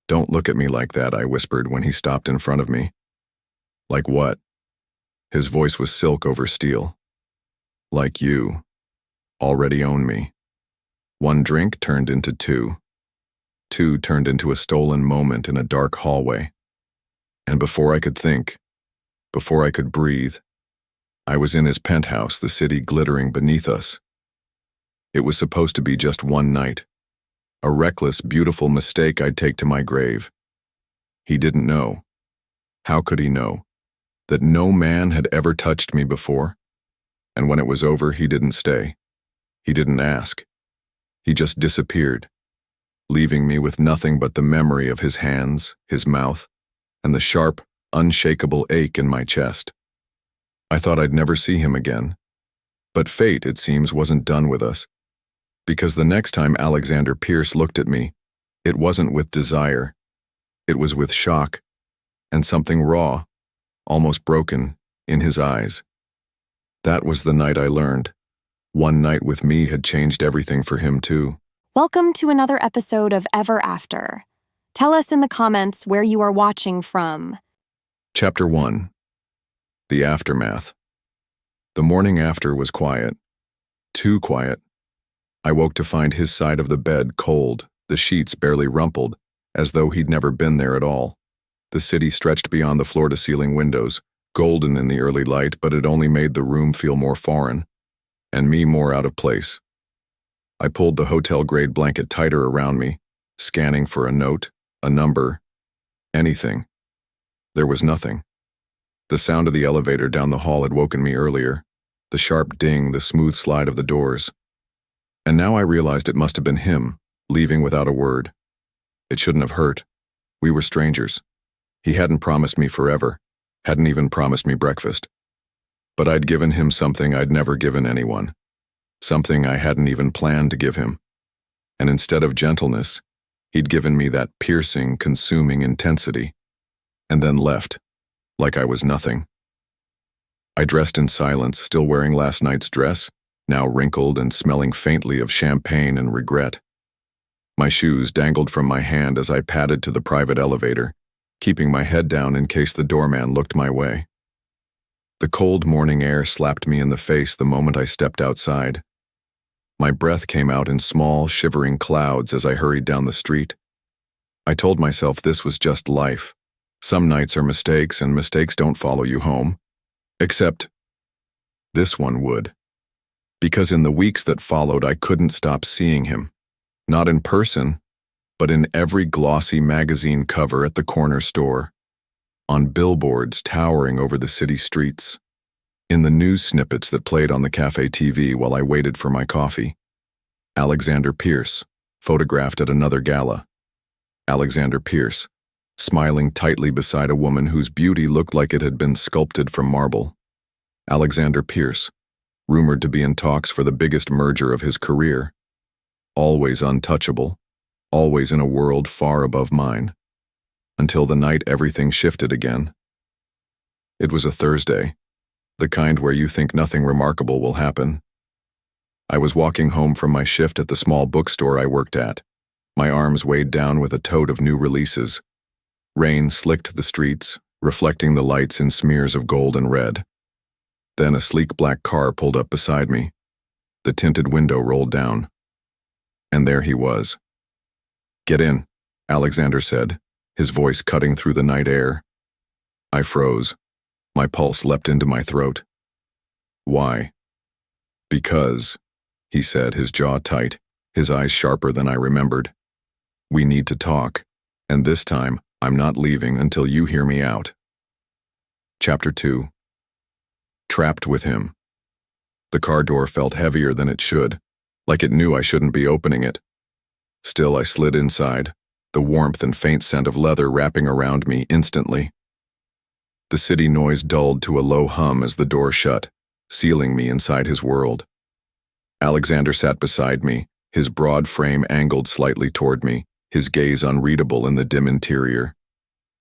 "Don't look at me like that," I whispered when he stopped in front of me. "Like what?" His voice was silk over steel. "Like you. Already own me." One drink turned into two. Two turned into a stolen moment in a dark hallway. And before I could think, before I could breathe, I was in his penthouse, the city glittering beneath us. It was supposed to be just one night. A reckless, beautiful mistake I'd take to my grave. He didn't know. How could he know? That no man had ever touched me before? And when it was over, he didn't stay. He didn't ask. He just disappeared, leaving me with nothing but the memory of his hands, his mouth, and the sharp, unshakable ache in my chest. I thought I'd never see him again. But fate, it seems, wasn't done with us. Because the next time Alexander Pierce looked at me, it wasn't with desire. It was with shock, and something raw, almost broken, in his eyes. That was the night I learned. One night with me had changed everything for him too. Welcome to another episode of Ever After. Tell us in the comments where you are watching from. Chapter 1. The Aftermath. The morning after was quiet. Too quiet. I woke to find his side of the bed cold, the sheets barely rumpled, as though he'd never been there at all. The city stretched beyond the floor-to-ceiling windows, golden in the early light, but it only made the room feel more foreign, and me more out of place. I pulled the hotel-grade blanket tighter around me, scanning for a note, a number, anything. There was nothing. The sound of the elevator down the hall had woken me earlier, the sharp ding, the smooth slide of the doors. And now I realized it must have been him, leaving without a word. It shouldn't have hurt. We were strangers. He hadn't promised me forever, hadn't even promised me breakfast. But I'd given him something I'd never given anyone, something I hadn't even planned to give him. And instead of gentleness, he'd given me that piercing, consuming intensity, and then left, like I was nothing. I dressed in silence, still wearing last night's dress, now wrinkled and smelling faintly of champagne and regret. My shoes dangled from my hand as I padded to the private elevator, keeping my head down in case the doorman looked my way. The cold morning air slapped me in the face the moment I stepped outside. My breath came out in small, shivering clouds as I hurried down the street. I told myself this was just life. Some nights are mistakes, and mistakes don't follow you home. Except this one would. Because in the weeks that followed, I couldn't stop seeing him. Not in person, but in every glossy magazine cover at the corner store, on billboards towering over the city streets, in the news snippets that played on the cafe TV while I waited for my coffee. Alexander Pierce, photographed at another gala. Alexander Pierce, smiling tightly beside a woman whose beauty looked like it had been sculpted from marble. Alexander Pierce, rumored to be in talks for the biggest merger of his career. Always untouchable, always in a world far above mine. Until the night everything shifted again. It was a Thursday, the kind where you think nothing remarkable will happen. I was walking home from my shift at the small bookstore I worked at, my arms weighed down with a tote of new releases. Rain slicked the streets, reflecting the lights in smears of gold and red. Then a sleek black car pulled up beside me. The tinted window rolled down. And there he was. "Get in," Alexander said, his voice cutting through the night air. I froze. My pulse leapt into my throat. "Why?" "Because," he said, his jaw tight, his eyes sharper than I remembered. "We need to talk, and this time I'm not leaving until you hear me out." Chapter 2. Trapped with him. The car door felt heavier than it should, like it knew I shouldn't be opening it. Still, I slid inside, the warmth and faint scent of leather wrapping around me instantly. The city noise dulled to a low hum as the door shut, sealing me inside his world. Alexander sat beside me, his broad frame angled slightly toward me, his gaze unreadable in the dim interior.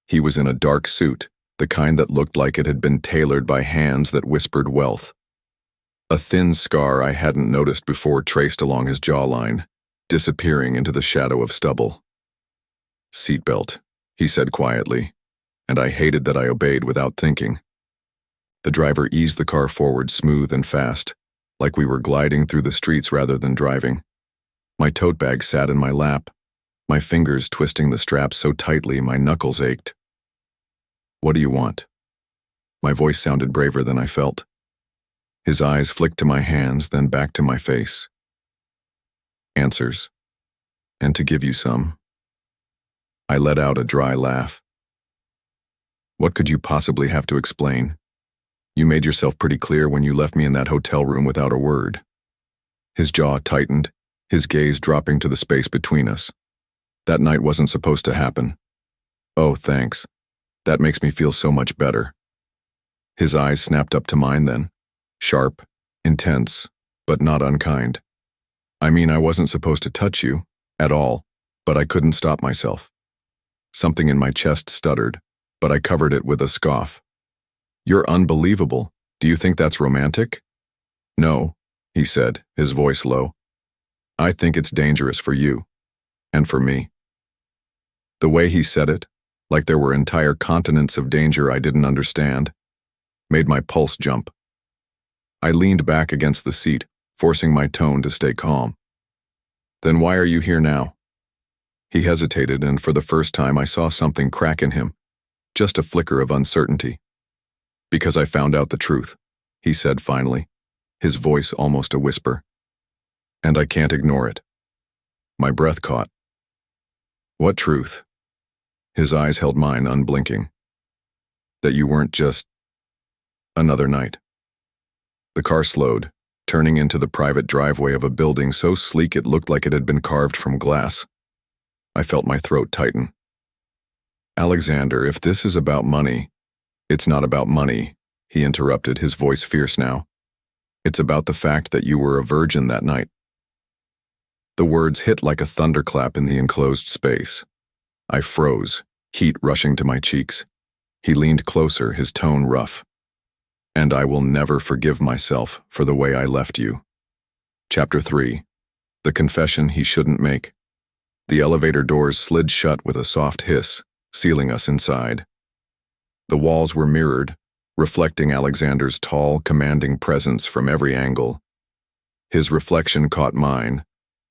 He was in a dark suit, the kind that looked like it had been tailored by hands that whispered wealth. A thin scar I hadn't noticed before traced along his jawline, disappearing into the shadow of stubble. Seatbelt, he said quietly, and I hated that I obeyed without thinking. The driver eased the car forward smooth and fast, like we were gliding through the streets rather than driving. My tote bag sat in my lap, my fingers twisting the straps so tightly my knuckles ached. "What do you want?" My voice sounded braver than I felt. His eyes flicked to my hands, then back to my face. "Answers. And to give you some." I let out a dry laugh. "What could you possibly have to explain? You made yourself pretty clear when you left me in that hotel room without a word." His jaw tightened, his gaze dropping to the space between us. "That night wasn't supposed to happen." "Oh, thanks. That makes me feel so much better." His eyes snapped up to mine then, sharp, intense, but not unkind. "I mean, I wasn't supposed to touch you, at all, but I couldn't stop myself." Something in my chest stuttered, but I covered it with a scoff. "You're unbelievable. Do you think that's romantic?" "No," he said, his voice low. "I think it's dangerous for you. And for me." The way he said it, like there were entire continents of danger I didn't understand, made my pulse jump. I leaned back against the seat, forcing my tone to stay calm. "Then why are you here now?" He hesitated, and for the first time I saw something crack in him, just a flicker of uncertainty. "Because I found out the truth," he said finally, his voice almost a whisper. "And I can't ignore it." My breath caught. "What truth?" His eyes held mine unblinking. "That you weren't just another night." The car slowed, turning into the private driveway of a building so sleek it looked like it had been carved from glass. I felt my throat tighten. "Alexander, if this is about money—" "It's not about money," he interrupted, his voice fierce now. "It's about the fact that you were a virgin that night." The words hit like a thunderclap in the enclosed space. I froze, heat rushing to my cheeks. He leaned closer, his tone rough. "And I will never forgive myself for the way I left you." Chapter 3. The confession he shouldn't make. The elevator doors slid shut with a soft hiss, sealing us inside. The walls were mirrored, reflecting Alexander's tall, commanding presence from every angle. His reflection caught mine,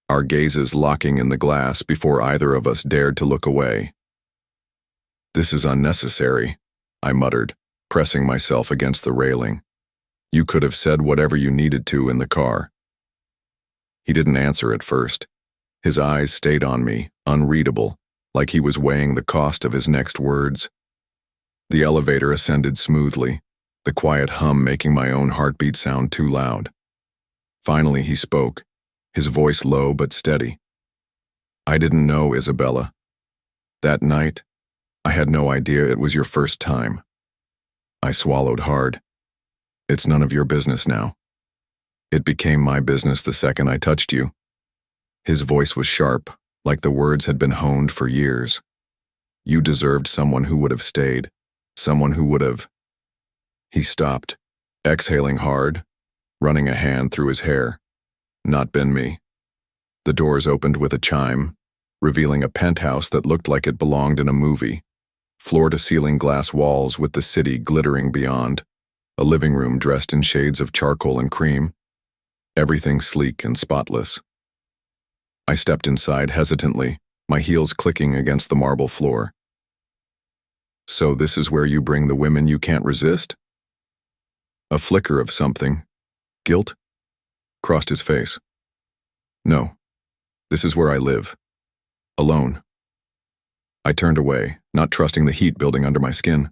our gazes locking in the glass before either of us dared to look away. "This is unnecessary," I muttered, pressing myself against the railing. "You could have said whatever you needed to in the car." He didn't answer at first. His eyes stayed on me, unreadable, like he was weighing the cost of his next words. The elevator ascended smoothly, the quiet hum making my own heartbeat sound too loud. Finally he spoke, his voice low but steady. "I didn't know, Isabella. That night, I had no idea it was your first time." I swallowed hard. "It's none of your business now. It became my business the second I touched you." His voice was sharp, like the words had been honed for years. "You deserved someone who would have stayed, someone who would have—" He stopped, exhaling hard, running a hand through his hair. "Not been me." The doors opened with a chime, revealing a penthouse that looked like it belonged in a movie. Floor-to-ceiling glass walls with the city glittering beyond. A living room dressed in shades of charcoal and cream. Everything sleek and spotless. I stepped inside hesitantly, my heels clicking against the marble floor. "So this is where you bring the women you can't resist?" A flicker of something, guilt, crossed his face. "No, this is where I live. Alone." I turned away, not trusting the heat building under my skin.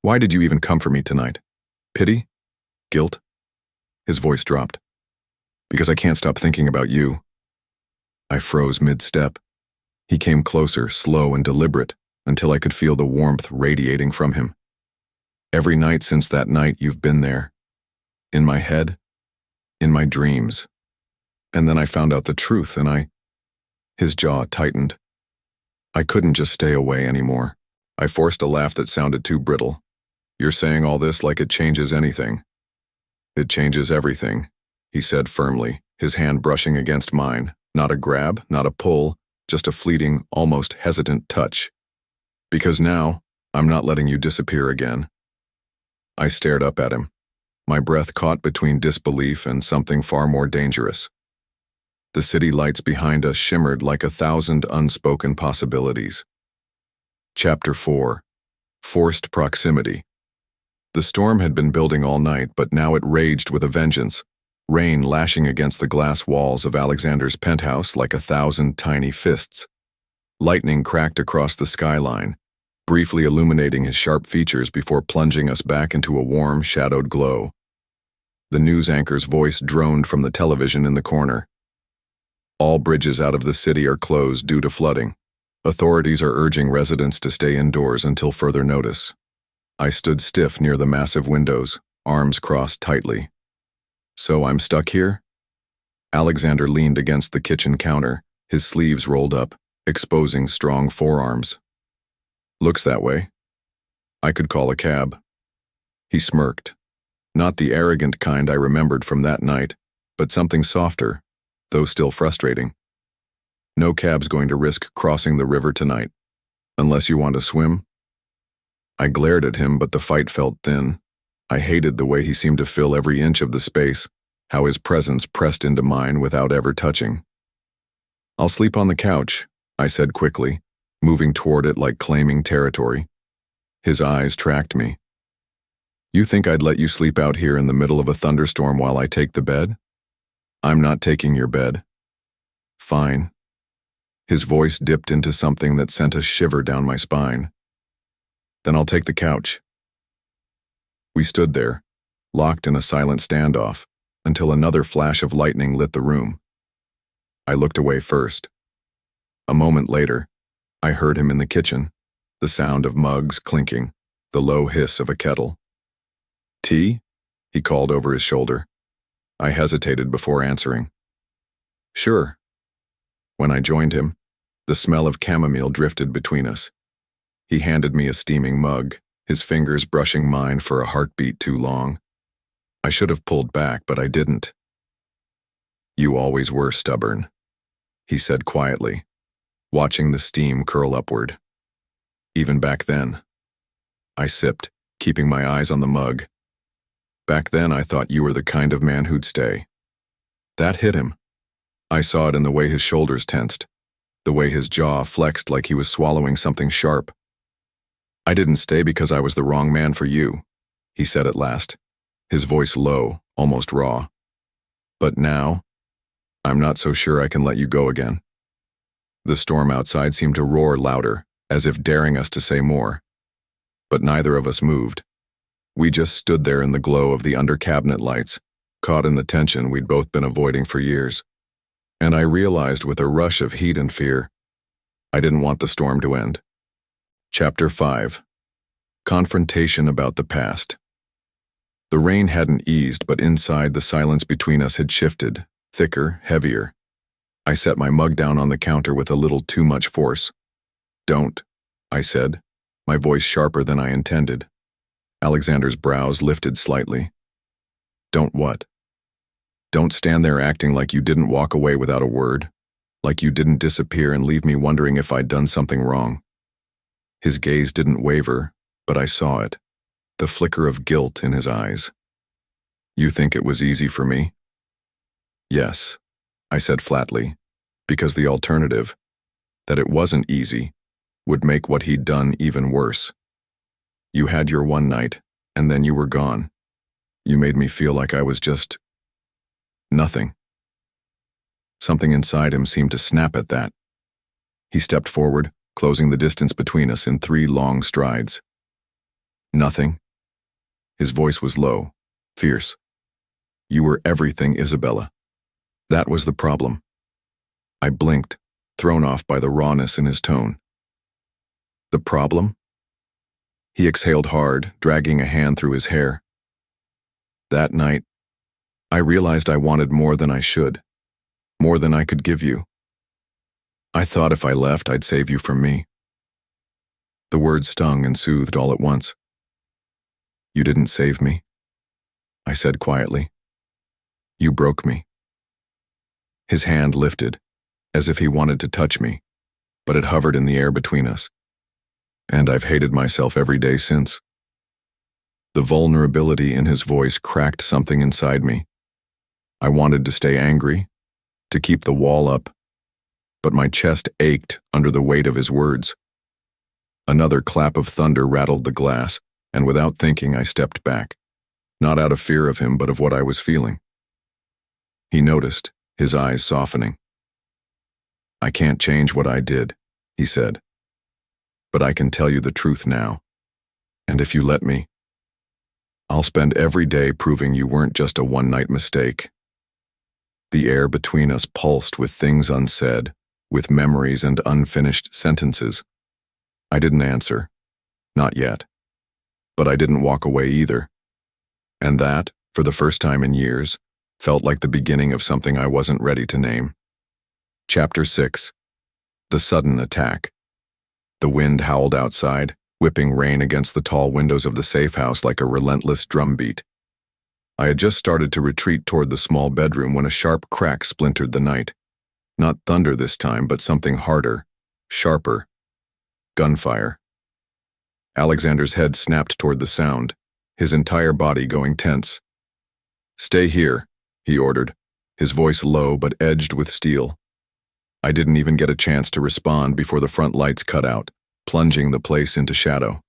"Why did you even come for me tonight? Pity? Guilt?" His voice dropped. "Because I can't stop thinking about you." I froze mid-step. He came closer, slow and deliberate, until I could feel the warmth radiating from him. "Every night since that night you've been there. In my head, in my dreams. And then I found out the truth and His jaw tightened. I couldn't just stay away anymore. I forced a laugh that sounded too brittle. "You're saying all this like it changes anything." "It changes everything," he said firmly, his hand brushing against mine. Not a grab, not a pull, just a fleeting, almost hesitant touch. Because now, I'm not letting you disappear again. I stared up at him, my breath caught between disbelief and something far more dangerous. The city lights behind us shimmered like 1,000 unspoken possibilities. Chapter 4. Forced Proximity. The storm had been building all night, but now it raged with a vengeance, rain lashing against the glass walls of Alexander's penthouse like 1,000 tiny fists. Lightning cracked across the skyline, briefly illuminating his sharp features before plunging us back into a warm, shadowed glow. The news anchor's voice droned from the television in the corner. All bridges out of the city are closed due to flooding. Authorities are urging residents to stay indoors until further notice. I stood stiff near the massive windows, arms crossed tightly. So I'm stuck here? Alexander leaned against the kitchen counter, his sleeves rolled up, exposing strong forearms. Looks that way. I could call a cab. He smirked. Not the arrogant kind I remembered from that night, but something softer, though still frustrating. No cab's going to risk crossing the river tonight. Unless you want to swim? I glared at him, but the fight felt thin. I hated the way he seemed to fill every inch of the space, how his presence pressed into mine without ever touching. I'll sleep on the couch, I said quickly, moving toward it like claiming territory. His eyes tracked me. You think I'd let you sleep out here in the middle of a thunderstorm while I take the bed? I'm not taking your bed. Fine. His voice dipped into something that sent a shiver down my spine. Then I'll take the couch. We stood there, locked in a silent standoff, until another flash of lightning lit the room. I looked away first. A moment later, I heard him in the kitchen, the sound of mugs clinking, the low hiss of a kettle. Tea? He called over his shoulder. I hesitated before answering. Sure. When I joined him, the smell of chamomile drifted between us. He handed me a steaming mug, his fingers brushing mine for a heartbeat too long. I should have pulled back, but I didn't. You always were stubborn, he said quietly, watching the steam curl upward. Even back then. I sipped, keeping my eyes on the mug. Back then I thought you were the kind of man who'd stay. That hit him. I saw it in the way his shoulders tensed, the way his jaw flexed like he was swallowing something sharp. I didn't stay because I was the wrong man for you, he said at last, his voice low, almost raw. But now, I'm not so sure I can let you go again. The storm outside seemed to roar louder, as if daring us to say more. But neither of us moved. We just stood there in the glow of the under-cabinet lights, caught in the tension we'd both been avoiding for years. And I realized with a rush of heat and fear, I didn't want the storm to end. Chapter 5. Confrontation about the past. The rain hadn't eased, but inside the silence between us had shifted, thicker, heavier. I set my mug down on the counter with a little too much force. Don't, I said, my voice sharper than I intended. Alexander's brows lifted slightly. Don't what? Don't stand there acting like you didn't walk away without a word, like you didn't disappear and leave me wondering if I'd done something wrong. His gaze didn't waver, but I saw it, the flicker of guilt in his eyes. You think it was easy for me? Yes, I said flatly, because the alternative, that it wasn't easy, would make what he'd done even worse. You had your one night, and then you were gone. You made me feel like I was just nothing. Something inside him seemed to snap at that. He stepped forward, closing the distance between us in 3 long strides. Nothing. His voice was low, fierce. You were everything, Isabella. That was the problem. I blinked, thrown off by the rawness in his tone. The problem? He exhaled hard, dragging a hand through his hair. That night, I realized I wanted more than I should, more than I could give you. I thought if I left, I'd save you from me. The words stung and soothed all at once. You didn't save me, I said quietly. You broke me. His hand lifted, as if he wanted to touch me, but it hovered in the air between us. And I've hated myself every day since. The vulnerability in his voice cracked something inside me. I wanted to stay angry, to keep the wall up, but my chest ached under the weight of his words. Another clap of thunder rattled the glass, and without thinking I stepped back, not out of fear of him but of what I was feeling. He noticed, his eyes softening. "I can't change what I did," he said, "but I can tell you the truth now. And if you let me, I'll spend every day proving you weren't just a one-night mistake." The air between us pulsed with things unsaid, with memories and unfinished sentences. I didn't answer. Not yet. But I didn't walk away either. And that, for the first time in years, felt like the beginning of something I wasn't ready to name. Chapter 6. The Sudden Attack. The wind howled outside, whipping rain against the tall windows of the safe house like a relentless drumbeat. I had just started to retreat toward the small bedroom when a sharp crack splintered the night. Not thunder this time, but something harder, sharper. Gunfire. Alexander's head snapped toward the sound, his entire body going tense. "Stay here," he ordered, his voice low but edged with steel. I didn't even get a chance to respond before the front lights cut out, plunging the place into shadow.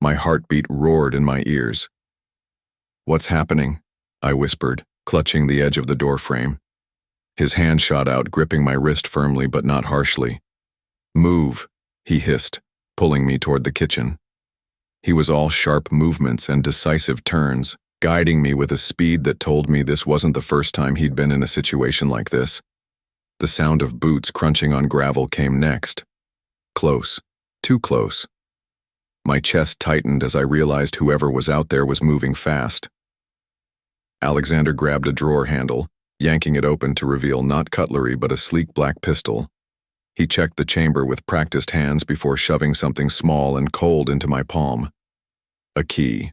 My heartbeat roared in my ears. "What's happening?" I whispered, clutching the edge of the doorframe. His hand shot out, gripping my wrist firmly but not harshly. "Move," he hissed, pulling me toward the kitchen. He was all sharp movements and decisive turns, guiding me with a speed that told me this wasn't the first time he'd been in a situation like this. The sound of boots crunching on gravel came next. Close. Too close. My chest tightened as I realized whoever was out there was moving fast. Alexander grabbed a drawer handle, yanking it open to reveal not cutlery but a sleek black pistol. He checked the chamber with practiced hands before shoving something small and cold into my palm. A key.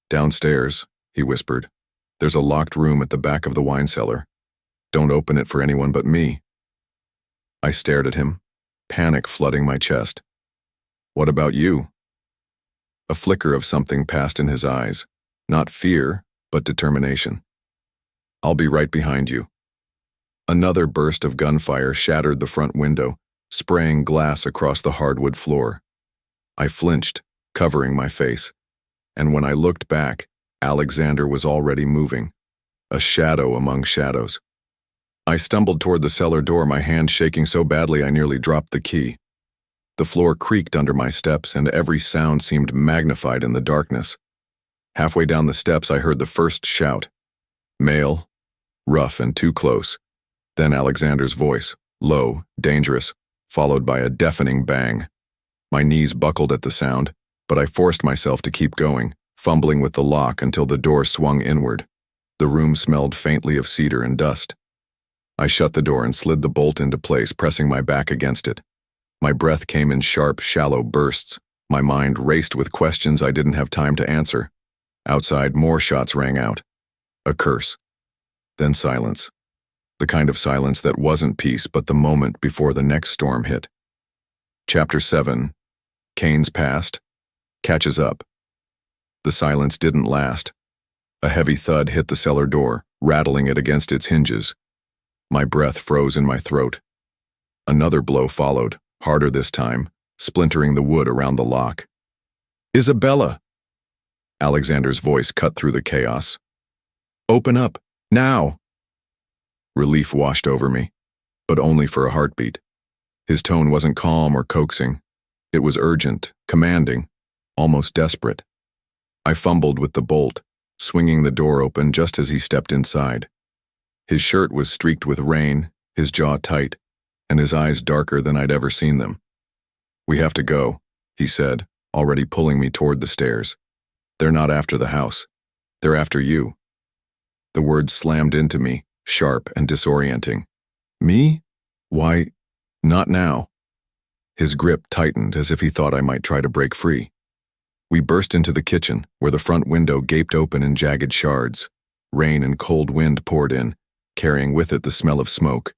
"Downstairs," he whispered. "There's a locked room at the back of the wine cellar. Don't open it for anyone but me." I stared at him, panic flooding my chest. "What about you?" A flicker of something passed in his eyes, not fear, but determination. "I'll be right behind you." Another burst of gunfire shattered the front window, spraying glass across the hardwood floor. I flinched, covering my face, and when I looked back, Alexander was already moving, a shadow among shadows. I stumbled toward the cellar door, my hand shaking so badly I nearly dropped the key. The floor creaked under my steps, and every sound seemed magnified in the darkness. Halfway down the steps, I heard the first shout. Male, rough and too close. Then Alexander's voice, low, dangerous, followed by a deafening bang. My knees buckled at the sound, but I forced myself to keep going, fumbling with the lock until the door swung inward. The room smelled faintly of cedar and dust. I shut the door and slid the bolt into place, pressing my back against it. My breath came in sharp, shallow bursts. My mind raced with questions I didn't have time to answer. Outside, more shots rang out. A curse. Then silence. The kind of silence that wasn't peace but the moment before the next storm hit. Chapter 7. Kane's Past. Catches up. The silence didn't last. A heavy thud hit the cellar door, rattling it against its hinges. My breath froze in my throat. Another blow followed, harder this time, splintering the wood around the lock. "Isabella!" Alexander's voice cut through the chaos. "Open up, now!" Relief washed over me, but only for a heartbeat. His tone wasn't calm or coaxing. It was urgent, commanding, almost desperate. I fumbled with the bolt, swinging the door open just as he stepped inside. His shirt was streaked with rain, his jaw tight, and his eyes darker than I'd ever seen them. "We have to go," he said, already pulling me toward the stairs. "They're not after the house. They're after you." The words slammed into me, sharp and disorienting. "Me? Why, not now." His grip tightened as if he thought I might try to break free. We burst into the kitchen, where the front window gaped open in jagged shards. Rain and cold wind poured in, carrying with it the smell of smoke.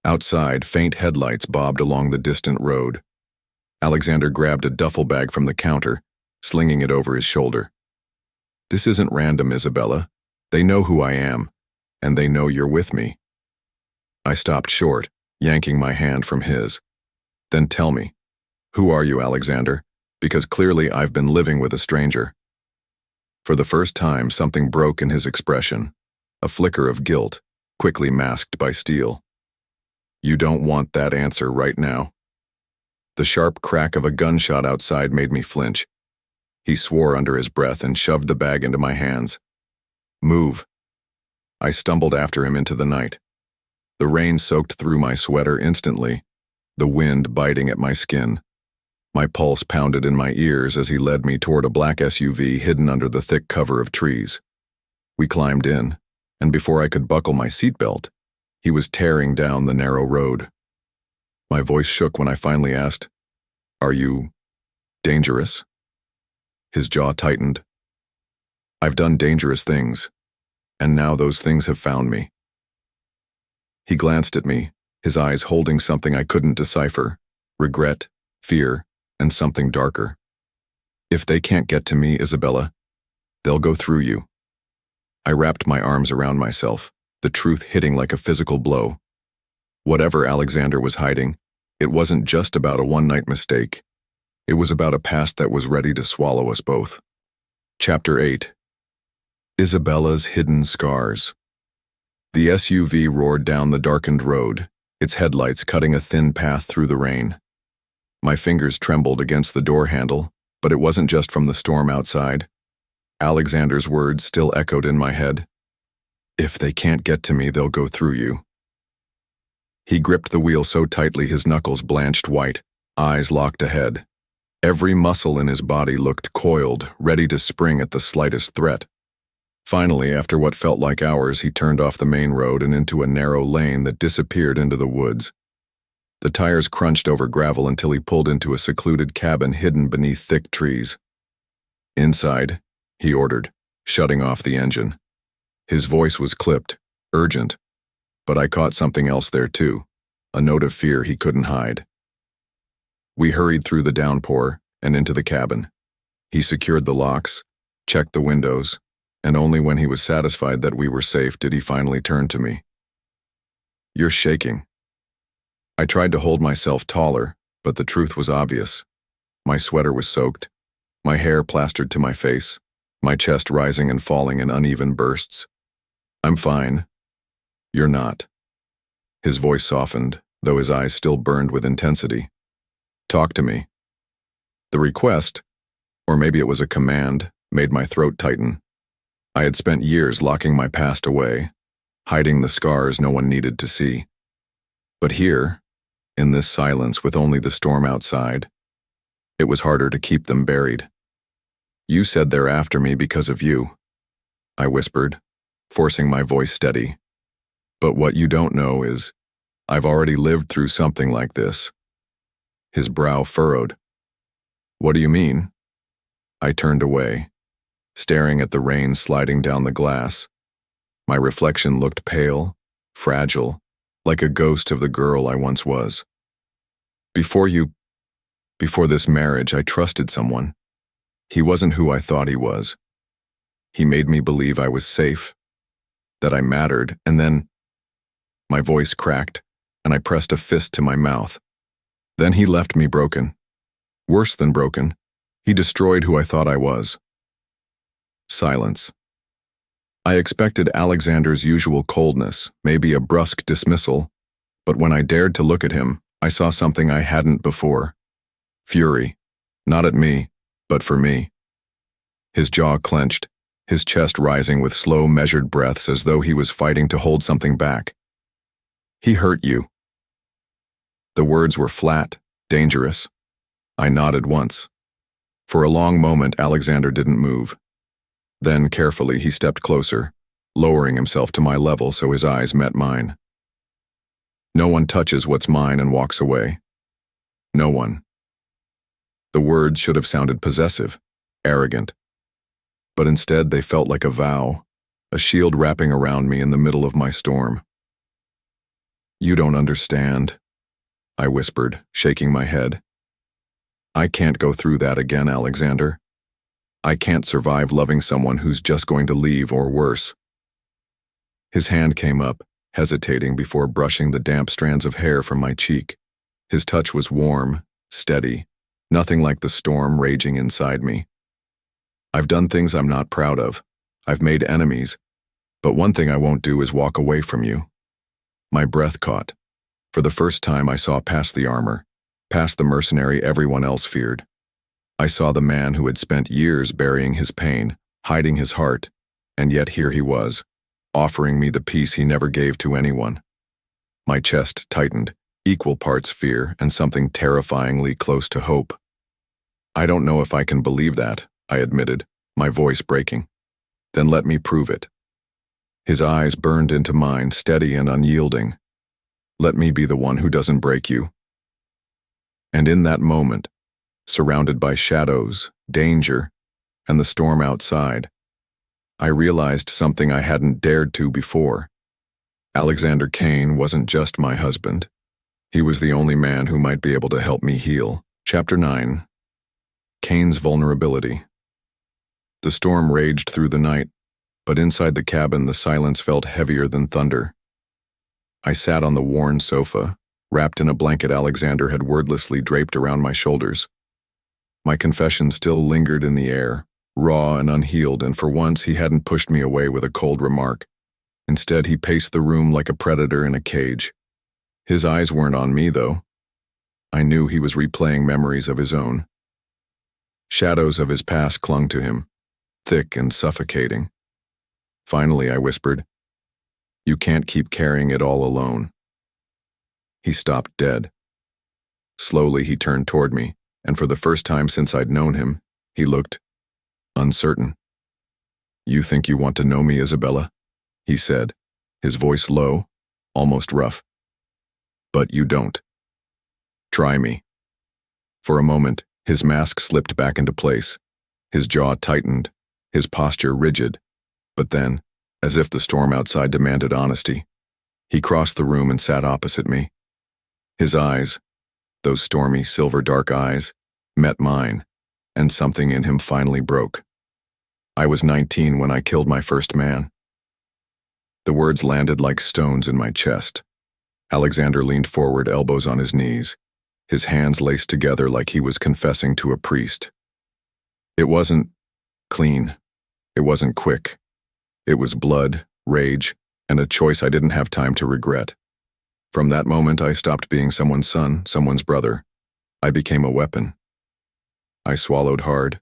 Outside, faint headlights bobbed along the distant road. Alexander grabbed a duffel bag from the counter, slinging it over his shoulder. "This isn't random, Isabella. They know who I am, and they know you're with me." I stopped short, yanking my hand from his. "Then tell me, who are you, Alexander? Because clearly I've been living with a stranger." For the first time, something broke in his expression, a flicker of guilt, quickly masked by steel. "You don't want that answer right now." The sharp crack of a gunshot outside made me flinch. He swore under his breath and shoved the bag into my hands. "Move." I stumbled after him into the night. The rain soaked through my sweater instantly, the wind biting at my skin. My pulse pounded in my ears as he led me toward a black SUV hidden under the thick cover of trees. We climbed in, and before I could buckle my seatbelt, he was tearing down the narrow road. My voice shook when I finally asked, "Are you dangerous?" His jaw tightened. "I've done dangerous things, and now those things have found me." He glanced at me, his eyes holding something I couldn't decipher, regret, fear, and something darker. "If they can't get to me, Isabella, they'll go through you." I wrapped my arms around myself, the truth hitting like a physical blow. Whatever Alexander was hiding, it wasn't just about a one-night mistake. It was about a past that was ready to swallow us both. Chapter 8. Isabella's Hidden Scars. The SUV roared down the darkened road, its headlights cutting a thin path through the rain. My fingers trembled against the door handle, but it wasn't just from the storm outside. Alexander's words still echoed in my head. "If they can't get to me, they'll go through you." He gripped the wheel so tightly his knuckles blanched white, eyes locked ahead. Every muscle in his body looked coiled, ready to spring at the slightest threat. Finally, after what felt like hours, he turned off the main road and into a narrow lane that disappeared into the woods. The tires crunched over gravel until he pulled into a secluded cabin hidden beneath thick trees. "Inside," he ordered, shutting off the engine. His voice was clipped, urgent, but I caught something else there too, a note of fear he couldn't hide. We hurried through the downpour and into the cabin. He secured the locks, checked the windows, and only when he was satisfied that we were safe did he finally turn to me. "You're shaking." I tried to hold myself taller, but the truth was obvious. My sweater was soaked, my hair plastered to my face, my chest rising and falling in uneven bursts. "I'm fine." "You're not." His voice softened, though his eyes still burned with intensity. "Talk to me." The request, or maybe it was a command, made my throat tighten. I had spent years locking my past away, hiding the scars no one needed to see. But here, in this silence with only the storm outside, it was harder to keep them buried. "You said they're after me because of you," I whispered, forcing my voice steady. "But what you don't know is, I've already lived through something like this." His brow furrowed. "What do you mean?" I turned away, staring at the rain sliding down the glass. My reflection looked pale, fragile, like a ghost of the girl I once was. Before this marriage, I trusted someone. He wasn't who I thought he was. He made me believe I was safe, that I mattered, and then my voice cracked, and I pressed a fist to my mouth. Then he left me broken. Worse than broken, he destroyed who I thought I was. Silence. I expected Alexander's usual coldness, maybe a brusque dismissal, but when I dared to look at him, I saw something I hadn't before. Fury, not at me, but for me. His jaw clenched, his chest rising with slow, measured breaths as though he was fighting to hold something back. "He hurt you." The words were flat, dangerous. I nodded once. For a long moment, Alexander didn't move. Then, carefully, he stepped closer, lowering himself to my level so his eyes met mine. "No one touches what's mine and walks away. No one." The words should have sounded possessive, arrogant. But instead they felt like a vow, a shield wrapping around me in the middle of my storm. You don't understand, I whispered, shaking my head. I can't go through that again, Alexander. I can't survive loving someone who's just going to leave or worse. His hand came up, hesitating before brushing the damp strands of hair from my cheek. His touch was warm, steady, nothing like the storm raging inside me. I've done things I'm not proud of. I've made enemies, but one thing I won't do is walk away from you. My breath caught. For the first time I saw past the armor, past the mercenary everyone else feared. I saw the man who had spent years burying his pain, hiding his heart, and yet here he was, offering me the peace he never gave to anyone. My chest tightened, equal parts fear and something terrifyingly close to hope. I don't know if I can believe that, I admitted, my voice breaking. Then let me prove it. His eyes burned into mine, steady and unyielding. Let me be the one who doesn't break you. And in that moment, surrounded by shadows, danger, and the storm outside, I realized something I hadn't dared to before. Alexander Kane wasn't just my husband. He was the only man who might be able to help me heal. Chapter 9. Kane's vulnerability. The storm raged through the night, but inside the cabin the silence felt heavier than thunder. I sat on the worn sofa, wrapped in a blanket Alexander had wordlessly draped around my shoulders. My confession still lingered in the air, raw and unhealed, and for once he hadn't pushed me away with a cold remark. Instead, he paced the room like a predator in a cage. His eyes weren't on me, though. I knew he was replaying memories of his own. Shadows of his past clung to him, thick and suffocating. Finally, I whispered, "You can't keep carrying it all alone." He stopped dead. Slowly, he turned toward me, and for the first time since I'd known him, he looked uncertain. "You think you want to know me, Isabella?" he said, his voice low, almost rough. "But you don't. Try me." For a moment, his mask slipped back into place. His jaw tightened, his posture rigid. But then, as if the storm outside demanded honesty, he crossed the room and sat opposite me. His eyes, those stormy silver-dark eyes, met mine, and something in him finally broke. "I was 19 when I killed my first man." The words landed like stones in my chest. Alexander leaned forward, elbows on his knees, his hands laced together like he was confessing to a priest. It wasn't clean. It wasn't quick. It was blood, rage, and a choice I didn't have time to regret. From that moment, I stopped being someone's son, someone's brother. I became a weapon. I swallowed hard.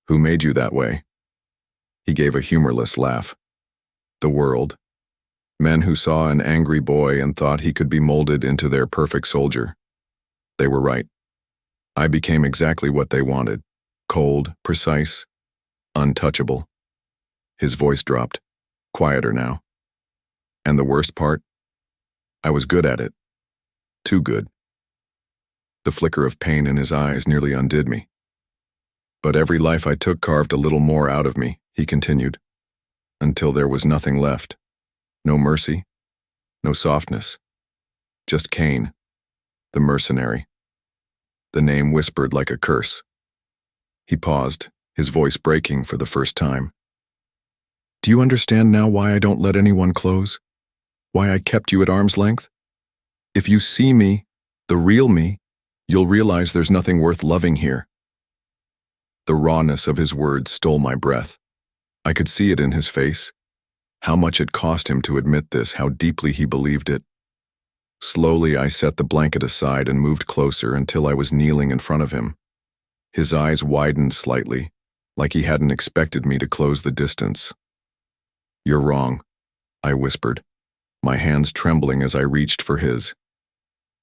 "Who made you that way?" He gave a humorless laugh. "The world. Men who saw an angry boy and thought he could be molded into their perfect soldier. They were right. I became exactly what they wanted. Cold, precise, untouchable." His voice dropped, quieter now. "And the worst part? I was good at it. Too good." The flicker of pain in his eyes nearly undid me. "But every life I took carved a little more out of me," he continued, "until there was nothing left. No mercy, no softness. Just Cain, the mercenary." The name whispered like a curse. He paused, his voice breaking for the first time. "Do you understand now why I don't let anyone close? Why I kept you at arm's length? If you see me, the real me, you'll realize there's nothing worth loving here." The rawness of his words stole my breath. I could see it in his face. How much it cost him to admit this, how deeply he believed it. Slowly, I set the blanket aside and moved closer until I was kneeling in front of him. His eyes widened slightly, like he hadn't expected me to close the distance. "You're wrong," I whispered, my hands trembling as I reached for his.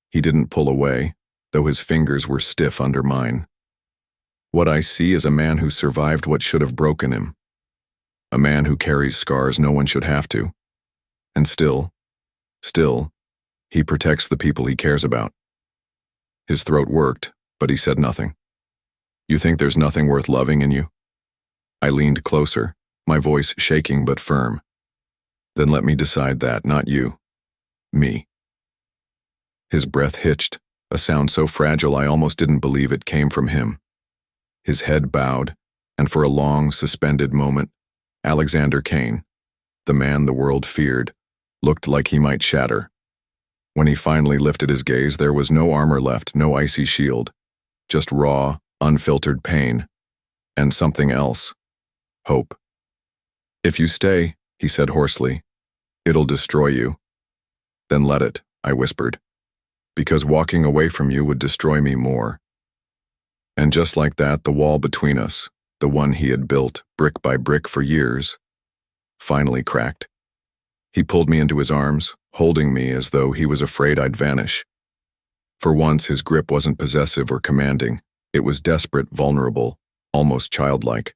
He didn't pull away, though his fingers were stiff under mine. "What I see is a man who survived what should have broken him. A man who carries scars no one should have to. And still, he protects the people he cares about." His throat worked, but he said nothing. "You think there's nothing worth loving in you?" I leaned closer, my voice shaking but firm. "Then let me decide that, not you. Me." His breath hitched, a sound so fragile I almost didn't believe it came from him. His head bowed, and for a long, suspended moment, Alexander Kane, the man the world feared, looked like he might shatter. When he finally lifted his gaze, there was no armor left, no icy shield, just raw, unfiltered pain, and something else, hope. "If you stay," he said hoarsely, "it'll destroy you." "Then let it," I whispered, "because walking away from you would destroy me more." And just like that, the wall between us, the one he had built, brick by brick for years, finally cracked. He pulled me into his arms, holding me as though he was afraid I'd vanish. For once, his grip wasn't possessive or commanding. It was desperate, vulnerable, almost childlike.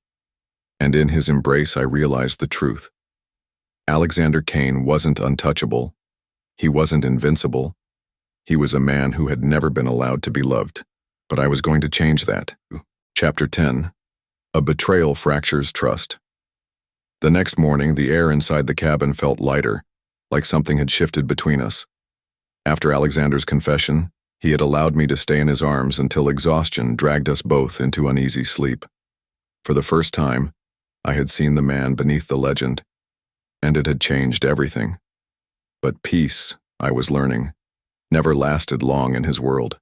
And in his embrace, I realized the truth. Alexander Kane wasn't untouchable. He wasn't invincible. He was a man who had never been allowed to be loved. But I was going to change that. Chapter 10. A betrayal fractures trust. The next morning, the air inside the cabin felt lighter, like something had shifted between us. After Alexander's confession, he had allowed me to stay in his arms until exhaustion dragged us both into uneasy sleep. For the first time, I had seen the man beneath the legend, and it had changed everything. But peace, I was learning, never lasted long in his world.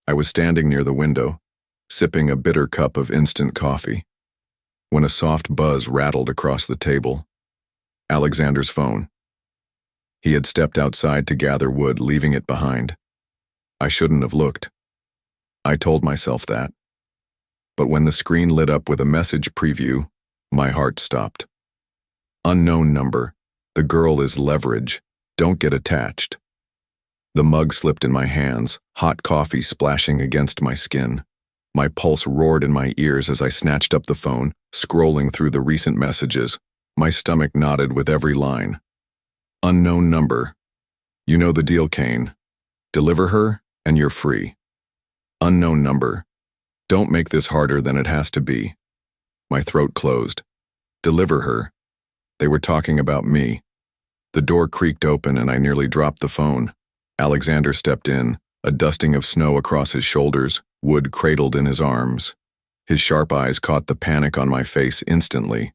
I was standing near the window, sipping a bitter cup of instant coffee, when a soft buzz rattled across the table. Alexander's phone. He had stepped outside to gather wood, leaving it behind. I shouldn't have looked. I told myself that. But when the screen lit up with a message preview, my heart stopped. "Unknown number. The girl is leverage. Don't get attached." The mug slipped in my hands, hot coffee splashing against my skin. My pulse roared in my ears as I snatched up the phone, scrolling through the recent messages. My stomach knotted with every line. "Unknown number. You know the deal, Kane. Deliver her, and you're free. Unknown number. Don't make this harder than it has to be." My throat closed. Deliver her. They were talking about me. The door creaked open and I nearly dropped the phone. Alexander stepped in, a dusting of snow across his shoulders, wood cradled in his arms. His sharp eyes caught the panic on my face instantly.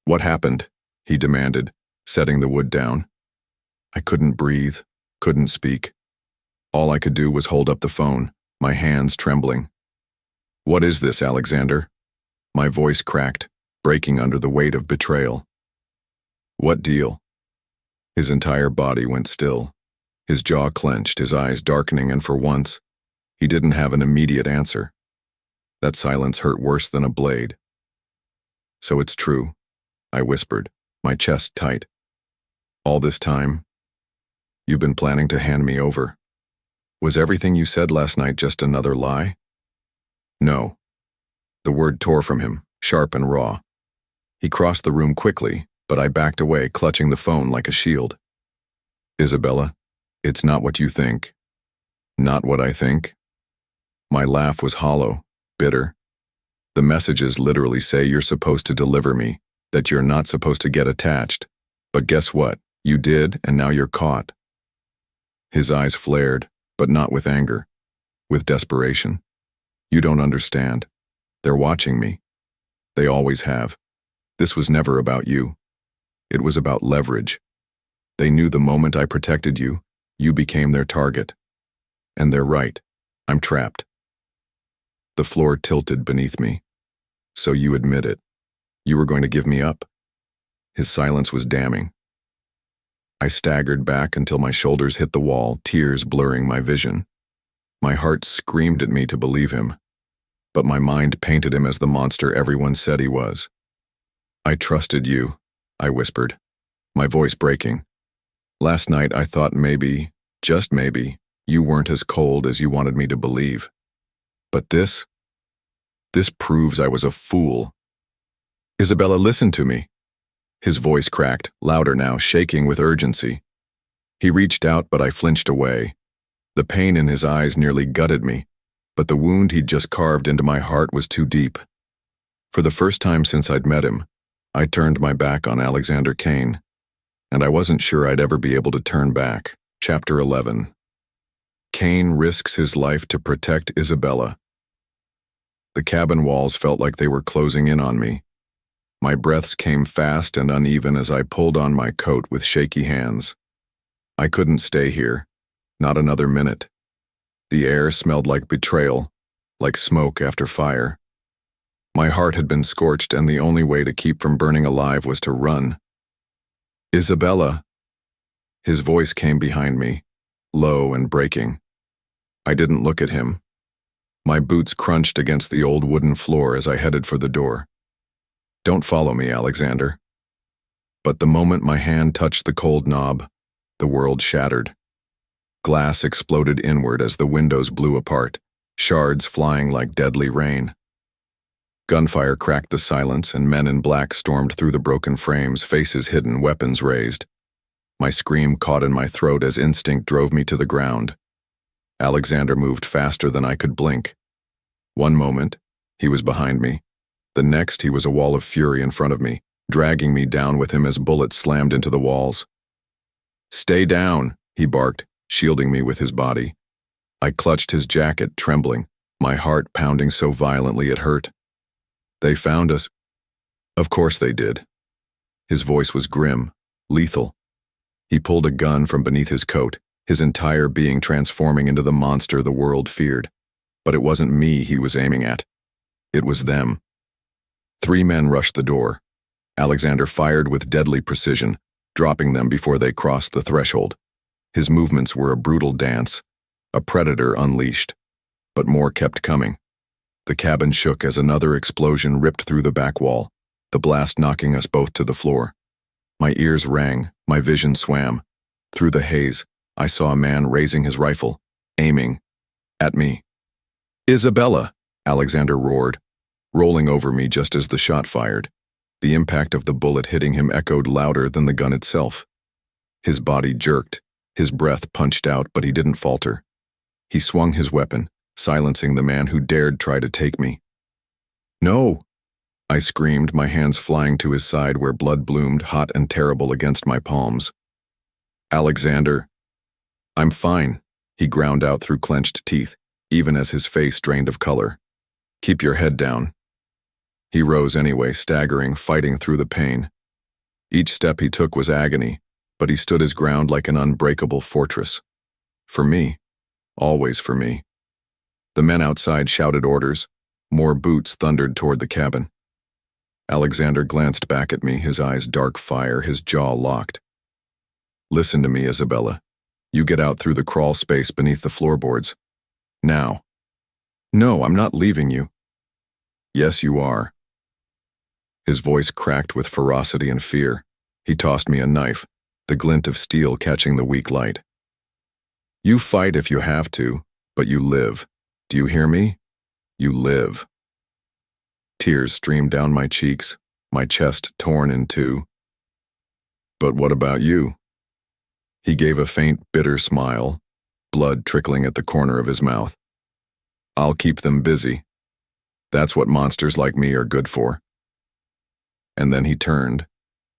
"What happened?" he demanded, setting the wood down. I couldn't breathe, couldn't speak. All I could do was hold up the phone, my hands trembling. "What is this, Alexander?" My voice cracked, breaking under the weight of betrayal. "What deal?" His entire body went still. His jaw clenched, his eyes darkening, and for once, he didn't have an immediate answer. That silence hurt worse than a blade. "So it's true," I whispered, my chest tight. "All this time, you've been planning to hand me over. Was everything you said last night just another lie?" "No." The word tore from him, sharp and raw. He crossed the room quickly, but I backed away, clutching the phone like a shield. "Isabella, it's not what you think." "Not what I think?" My laugh was hollow, bitter. "The messages literally say you're supposed to deliver me, that you're not supposed to get attached. But guess what? You did, and now you're caught." His eyes flared, but not with anger, with desperation. "You don't understand. They're watching me. They always have. This was never about you. It was about leverage. They knew the moment I protected you, you became their target. And they're right. I'm trapped." The floor tilted beneath me. "So you admit it. You were going to give me up?" His silence was damning. I staggered back until my shoulders hit the wall, tears blurring my vision. My heart screamed at me to believe him, but my mind painted him as the monster everyone said he was. "I trusted you," I whispered, my voice breaking. "Last night I thought maybe, just maybe, you weren't as cold as you wanted me to believe. But this proves I was a fool. Isabella, listen to me." His voice cracked, louder now, shaking with urgency. He reached out, but I flinched away. The pain in his eyes nearly gutted me, but the wound he'd just carved into my heart was too deep. For the first time since I'd met him, I turned my back on Alexander Kane, and I wasn't sure I'd ever be able to turn back. Chapter 11. Kane risks his life to protect Isabella. The cabin walls felt like they were closing in on me. My breaths came fast and uneven as I pulled on my coat with shaky hands. I couldn't stay here, not another minute. The air smelled like betrayal, like smoke after fire. My heart had been scorched, and the only way to keep from burning alive was to run. Isabella! His voice came behind me, low and breaking. I didn't look at him. My boots crunched against the old wooden floor as I headed for the door. Don't follow me, Alexander. But the moment my hand touched the cold knob, the world shattered. Glass exploded inward as the windows blew apart, shards flying like deadly rain. Gunfire cracked the silence, and men in black stormed through the broken frames, faces hidden, weapons raised. My scream caught in my throat as instinct drove me to the ground. Alexander moved faster than I could blink. One moment, he was behind me. The next, he was a wall of fury in front of me, dragging me down with him as bullets slammed into the walls. "Stay down," he barked, shielding me with his body. I clutched his jacket, trembling, my heart pounding so violently it hurt. "They found us." Of course they did. His voice was grim, lethal. He pulled a gun from beneath his coat, his entire being transforming into the monster the world feared. But it wasn't me he was aiming at. It was them. 3 men rushed the door. Alexander fired with deadly precision, dropping them before they crossed the threshold. His movements were a brutal dance, a predator unleashed. But more kept coming. The cabin shook as another explosion ripped through the back wall, the blast knocking us both to the floor. My ears rang, my vision swam. Through the haze, I saw a man raising his rifle, aiming at me. "Isabella!" Alexander roared, rolling over me just as the shot fired. The impact of the bullet hitting him echoed louder than the gun itself. His body jerked, his breath punched out, but he didn't falter. He swung his weapon, silencing the man who dared try to take me. "No!" I screamed, my hands flying to his side where blood bloomed hot and terrible against my palms. "Alexander." "I'm fine," he ground out through clenched teeth, even as his face drained of color. "Keep your head down." He rose anyway, staggering, fighting through the pain. Each step he took was agony, but he stood his ground like an unbreakable fortress. For me. Always for me. The men outside shouted orders. More boots thundered toward the cabin. Alexander glanced back at me, his eyes dark fire, his jaw locked. "Listen to me, Isabella. You get out through the crawl space beneath the floorboards. Now." "No, I'm not leaving you." "Yes, you are." His voice cracked with ferocity and fear. He tossed me a knife, the glint of steel catching the weak light. "You fight if you have to, but you live. Do you hear me? You live." Tears streamed down my cheeks, my chest torn in two. "But what about you?" He gave a faint, bitter smile, blood trickling at the corner of his mouth. "I'll keep them busy. That's what monsters like me are good for." And then he turned,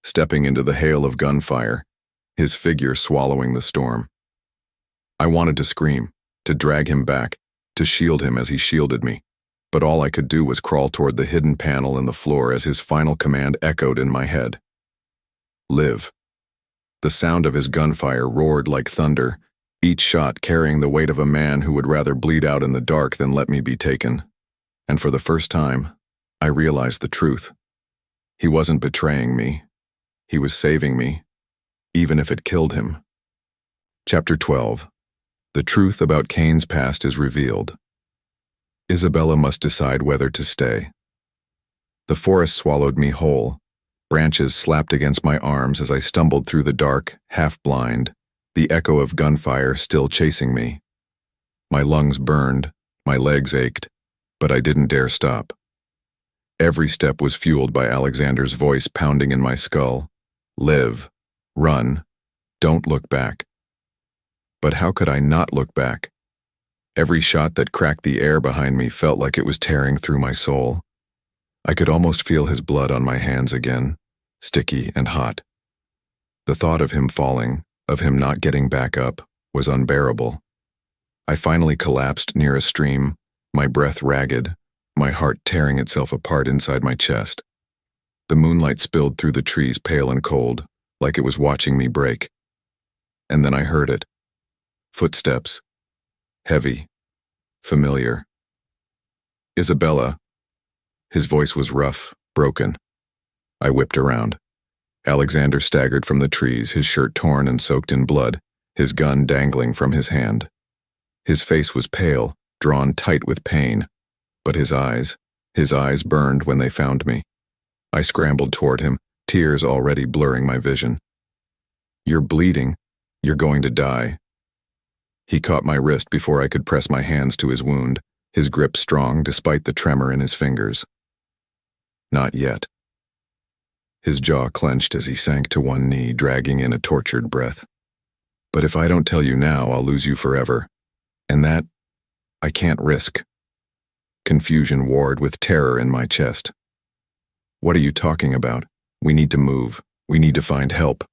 stepping into the hail of gunfire, his figure swallowing the storm. I wanted to scream, to drag him back, to shield him as he shielded me, but all I could do was crawl toward the hidden panel in the floor as his final command echoed in my head. "Live." The sound of his gunfire roared like thunder, each shot carrying the weight of a man who would rather bleed out in the dark than let me be taken. And for the first time, I realized the truth. He wasn't betraying me. He was saving me, even if it killed him. Chapter 12. The truth about Kane's past is revealed. Isabella must decide whether to stay. The forest swallowed me whole. Branches slapped against my arms as I stumbled through the dark, half-blind, the echo of gunfire still chasing me. My lungs burned, my legs ached, but I didn't dare stop. Every step was fueled by Alexander's voice pounding in my skull. "Live. Run. Don't look back." But how could I not look back? Every shot that cracked the air behind me felt like it was tearing through my soul. I could almost feel his blood on my hands again, sticky and hot. The thought of him falling, of him not getting back up, was unbearable. I finally collapsed near a stream, my breath ragged, my heart tearing itself apart inside my chest. The moonlight spilled through the trees pale and cold, like it was watching me break. And then I heard it. Footsteps. Heavy. Familiar. Isabella. His voice was rough, broken. I whipped around. Alexander staggered from the trees, his shirt torn and soaked in blood, his gun dangling from his hand. His face was pale, drawn tight with pain, but his eyes burned when they found me. I scrambled toward him, tears already blurring my vision. "You're bleeding. You're going to die." He caught my wrist before I could press my hands to his wound, his grip strong despite the tremor in his fingers. "Not yet." His jaw clenched as he sank to one knee, dragging in a tortured breath. "But if I don't tell you now, I'll lose you forever. And that, I can't risk." Confusion warred with terror in my chest. "What are you talking about? We need to move. We need to find help."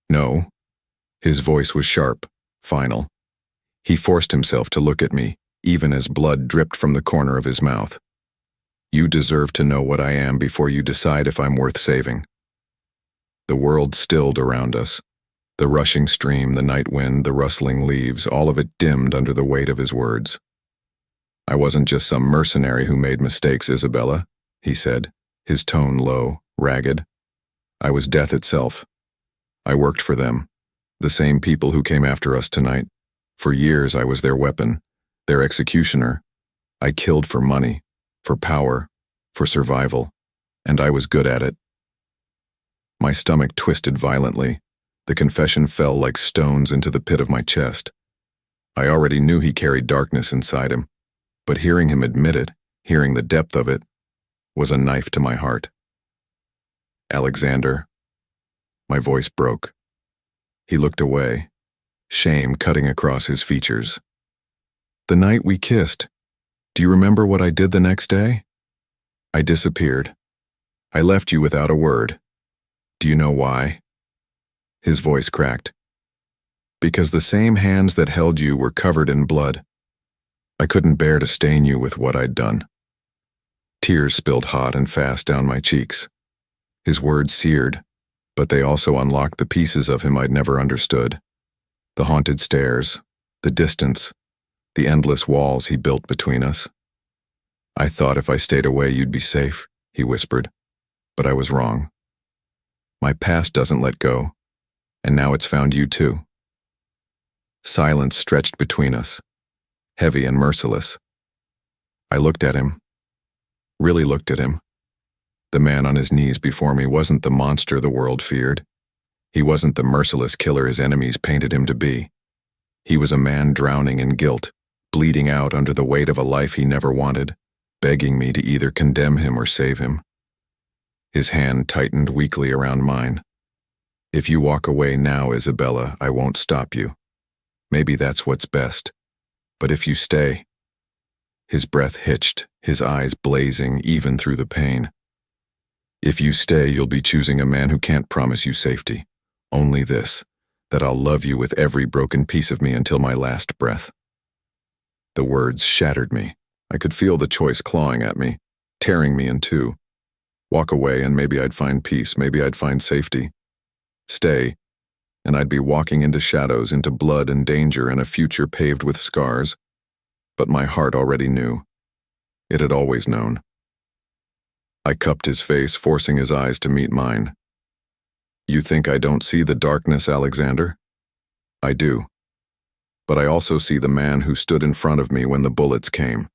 "No." His voice was sharp, final. He forced himself to look at me, even as blood dripped from the corner of his mouth. "You deserve to know what I am before you decide if I'm worth saving." The world stilled around us. The rushing stream, the night wind, the rustling leaves, all of it dimmed under the weight of his words. "I wasn't just some mercenary who made mistakes, Isabella," he said, his tone low, ragged. "I was death itself. I worked for them, the same people who came after us tonight. For years I was their weapon, their executioner. I killed for money, for power, for survival, and I was good at it." My stomach twisted violently. The confession fell like stones into the pit of my chest. I already knew he carried darkness inside him, but hearing him admit it, hearing the depth of it, was a knife to my heart. "Alexander." My voice broke. He looked away, shame cutting across his features. "The night we kissed, do you remember what I did the next day?" "I disappeared. I left you without a word. Do you know why?" His voice cracked. "Because the same hands that held you were covered in blood. I couldn't bear to stain you with what I'd done." Tears spilled hot and fast down my cheeks. His words seared, but they also unlocked the pieces of him I'd never understood. The haunted stairs, the distance, the endless walls he built between us. "I thought if I stayed away you'd be safe," he whispered, but I was wrong. My past doesn't let go, and now it's found you too. Silence stretched between us, heavy and merciless. I looked at him, really looked at him. The man on his knees before me wasn't the monster the world feared. He wasn't the merciless killer his enemies painted him to be. He was a man drowning in guilt, bleeding out under the weight of a life he never wanted, begging me to either condemn him or save him. His hand tightened weakly around mine. "If you walk away now, Isabella, I won't stop you. Maybe that's what's best. But if you stay..." His breath hitched, his eyes blazing even through the pain. "If you stay, you'll be choosing a man who can't promise you safety. Only this, that I'll love you with every broken piece of me until my last breath." The words shattered me. I could feel the choice clawing at me, tearing me in two. Walk away and maybe I'd find peace, maybe I'd find safety. Stay, and I'd be walking into shadows, into blood and danger and a future paved with scars. But my heart already knew. It had always known. I cupped his face, forcing his eyes to meet mine. "You think I don't see the darkness, Alexander?" "I do. But I also see the man who stood in front of me when the bullets came.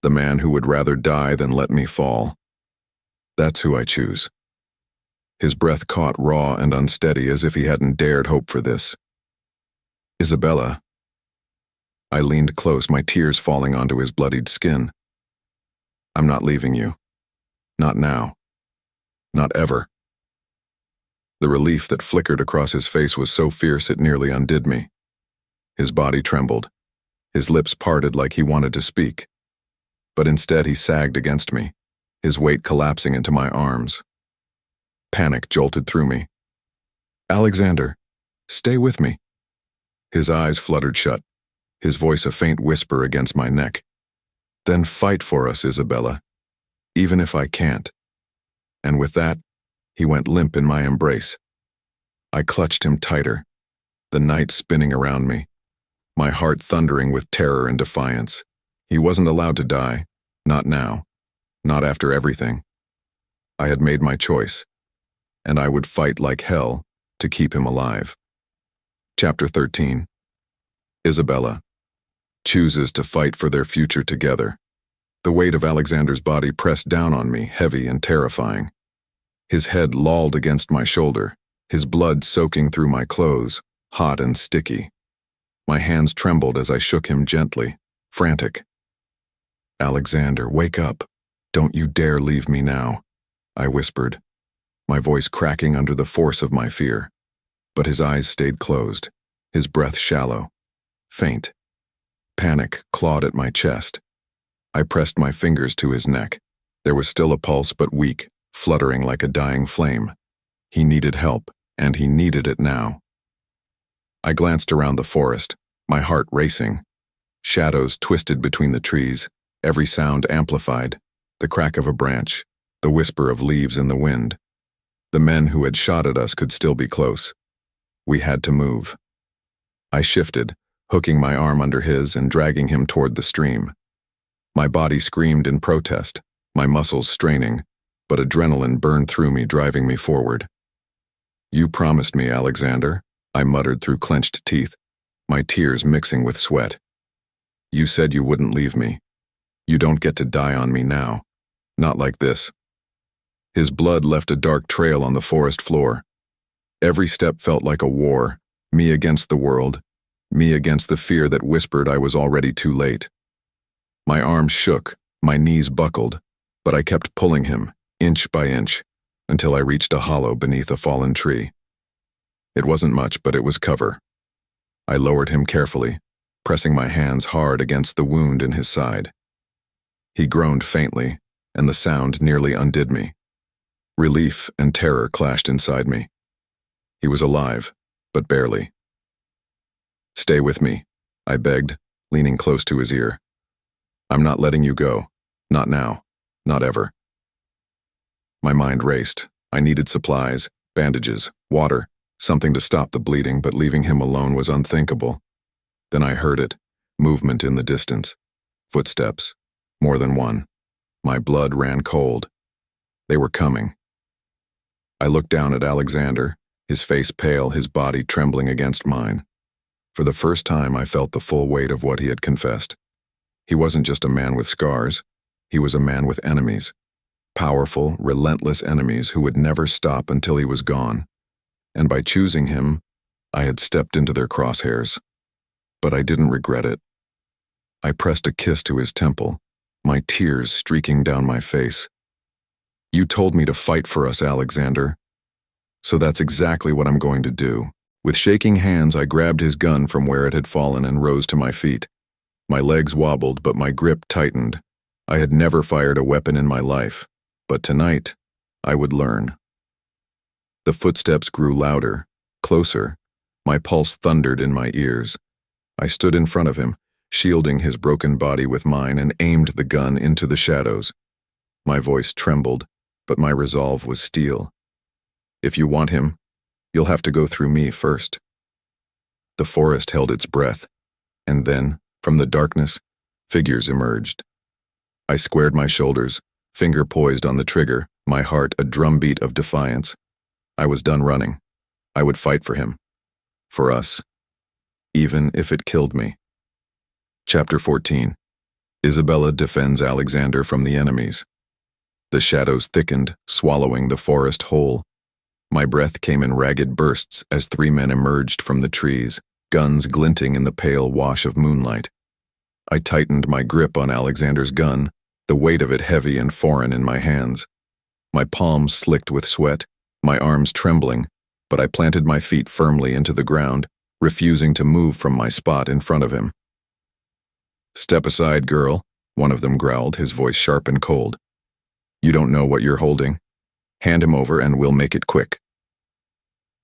The man who would rather die than let me fall. That's who I choose." His breath caught raw and unsteady as if he hadn't dared hope for this. "Isabella." I leaned close, my tears falling onto his bloodied skin. "I'm not leaving you. Not now. Not ever." The relief that flickered across his face was so fierce it nearly undid me. His body trembled. His lips parted like he wanted to speak. But instead he sagged against me, his weight collapsing into my arms. Panic jolted through me. "Alexander, stay with me." His eyes fluttered shut, his voice a faint whisper against my neck. Then fight for us, Isabella, even if I can't. And with that, he went limp in my embrace. I clutched him tighter, the night spinning around me, my heart thundering with terror and defiance. He wasn't allowed to die, not now, not after everything. I had made my choice, and I would fight like hell to keep him alive. Chapter 13. Isabella chooses to fight for their future together. The weight of Alexander's body pressed down on me, heavy and terrifying. His head lolled against my shoulder, his blood soaking through my clothes, hot and sticky. My hands trembled as I shook him gently, frantic. Alexander, wake up. Don't you dare leave me now, I whispered, my voice cracking under the force of my fear. But his eyes stayed closed, his breath shallow, faint. Panic clawed at my chest. I pressed my fingers to his neck. There was still a pulse, but weak, fluttering like a dying flame. He needed help, and he needed it now. I glanced around the forest, my heart racing. Shadows twisted between the trees, every sound amplified, the crack of a branch, the whisper of leaves in the wind. The men who had shot at us could still be close. We had to move. I shifted, hooking my arm under his and dragging him toward the stream. My body screamed in protest, my muscles straining, but adrenaline burned through me, driving me forward. You promised me, Alexander, I muttered through clenched teeth, my tears mixing with sweat. You said you wouldn't leave me. You don't get to die on me now. Not like this. His blood left a dark trail on the forest floor. Every step felt like a war, me against the world, me against the fear that whispered I was already too late. My arms shook, my knees buckled, but I kept pulling him, inch by inch, until I reached a hollow beneath a fallen tree. It wasn't much, but it was cover. I lowered him carefully, pressing my hands hard against the wound in his side. He groaned faintly, and the sound nearly undid me. Relief and terror clashed inside me. He was alive, but barely. Stay with me, I begged, leaning close to his ear. I'm not letting you go. Not now. Not ever. My mind raced. I needed supplies, bandages, water, something to stop the bleeding, but leaving him alone was unthinkable. Then I heard it, movement in the distance. Footsteps. More than one. My blood ran cold. They were coming. I looked down at Alexander, his face pale, his body trembling against mine. For the first time, I felt the full weight of what he had confessed. He wasn't just a man with scars. He was a man with enemies. Powerful, relentless enemies who would never stop until he was gone. And by choosing him, I had stepped into their crosshairs. But I didn't regret it. I pressed a kiss to his temple, my tears streaking down my face. You told me to fight for us, Alexander. So that's exactly what I'm going to do. With shaking hands, I grabbed his gun from where it had fallen and rose to my feet. My legs wobbled, but my grip tightened. I had never fired a weapon in my life, but tonight, I would learn. The footsteps grew louder, closer. My pulse thundered in my ears. I stood in front of him, shielding his broken body with mine, and aimed the gun into the shadows. My voice trembled, but my resolve was steel. If you want him, you'll have to go through me first. The forest held its breath, and then, from the darkness, figures emerged. I squared my shoulders, finger poised on the trigger, my heart a drumbeat of defiance. I was done running. I would fight for him. For us. Even if it killed me. Chapter 14. Isabella defends Alexander from the enemies. The shadows thickened, swallowing the forest whole. My breath came in ragged bursts as 3 men emerged from the trees, guns glinting in the pale wash of moonlight. I tightened my grip on Alexander's gun, the weight of it heavy and foreign in my hands. My palms slicked with sweat, my arms trembling, but I planted my feet firmly into the ground, refusing to move from my spot in front of him. Step aside, girl, one of them growled, his voice sharp and cold. You don't know what you're holding. Hand him over and we'll make it quick.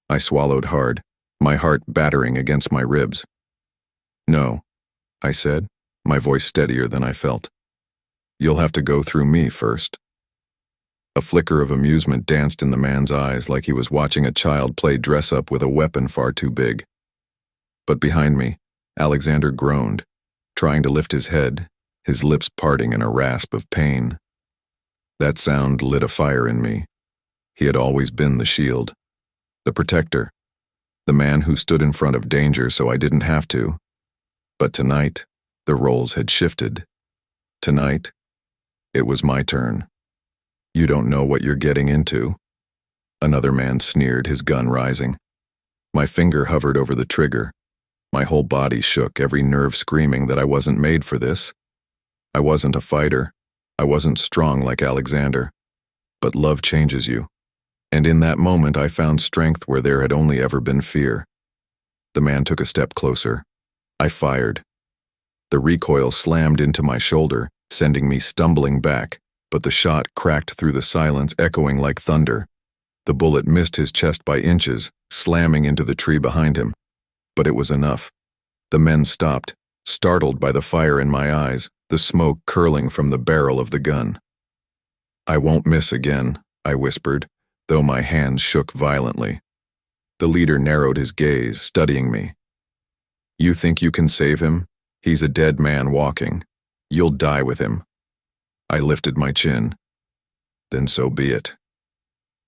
I swallowed hard, my heart battering against my ribs. No, I said, my voice steadier than I felt. You'll have to go through me first. A flicker of amusement danced in the man's eyes like he was watching a child play dress-up with a weapon far too big. But behind me, Alexander groaned, trying to lift his head, his lips parting in a rasp of pain. That sound lit a fire in me. He had always been the shield, the protector, the man who stood in front of danger so I didn't have to. But tonight, the roles had shifted. Tonight, it was my turn. You don't know what you're getting into. Another man sneered, his gun rising. My finger hovered over the trigger. My whole body shook, every nerve screaming that I wasn't made for this. I wasn't a fighter. I wasn't strong like Alexander. But love changes you. And in that moment, I found strength where there had only ever been fear. The man took a step closer. I fired. The recoil slammed into my shoulder, sending me stumbling back, but the shot cracked through the silence, echoing like thunder. The bullet missed his chest by inches, slamming into the tree behind him. But it was enough. The men stopped, startled by the fire in my eyes, the smoke curling from the barrel of the gun. I won't miss again, I whispered, though my hands shook violently. The leader narrowed his gaze, studying me. You think you can save him? He's a dead man walking. You'll die with him. I lifted my chin. Then so be it.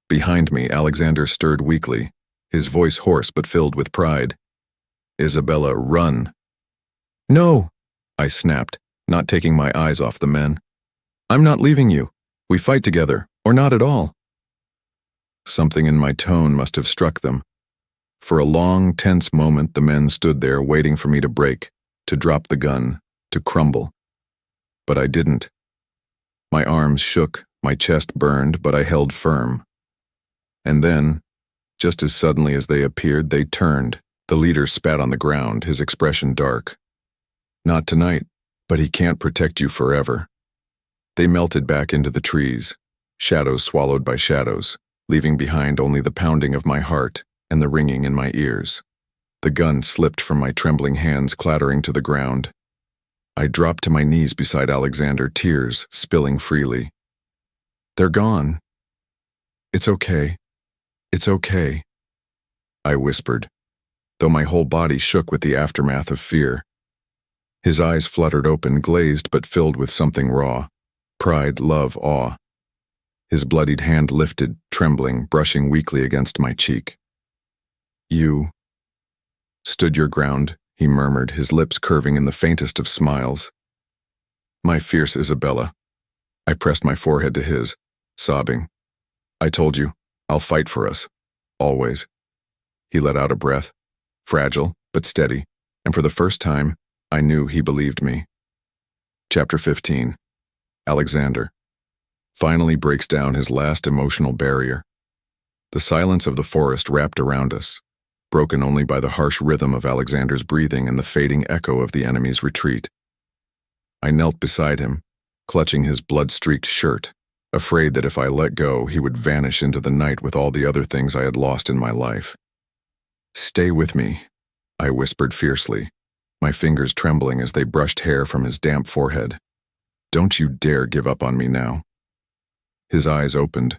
Behind me, Alexander stirred weakly, his voice hoarse but filled with pride. Isabella, run. No, I snapped, not taking my eyes off the men. I'm not leaving you. We fight together, or not at all. Something in my tone must have struck them. For a long, tense moment, the men stood there waiting for me to break, to drop the gun, to crumble. But I didn't. My arms shook, my chest burned, but I held firm. And then, just as suddenly as they appeared, they turned. The leader spat on the ground, his expression dark. Not tonight, but he can't protect you forever. They melted back into the trees, shadows swallowed by shadows, leaving behind only the pounding of my heart and the ringing in my ears. The gun slipped from my trembling hands, clattering to the ground. I dropped to my knees beside Alexander, tears spilling freely. They're gone. It's okay. It's okay, I whispered, though my whole body shook with the aftermath of fear. His eyes fluttered open, glazed but filled with something raw. Pride, love, awe. His bloodied hand lifted, trembling, brushing weakly against my cheek. You stood your ground, he murmured, his lips curving in the faintest of smiles. My fierce Isabella. I pressed my forehead to his, sobbing. I told you, I'll fight for us. Always. He let out a breath, fragile but steady, and for the first time, I knew he believed me. Chapter 15. Alexander finally breaks down his last emotional barrier. The silence of the forest wrapped around us, broken only by the harsh rhythm of Alexander's breathing and the fading echo of the enemy's retreat. I knelt beside him, clutching his blood-streaked shirt, afraid that if I let go, he would vanish into the night with all the other things I had lost in my life. Stay with me, I whispered fiercely, my fingers trembling as they brushed hair from his damp forehead. Don't you dare give up on me now. His eyes opened,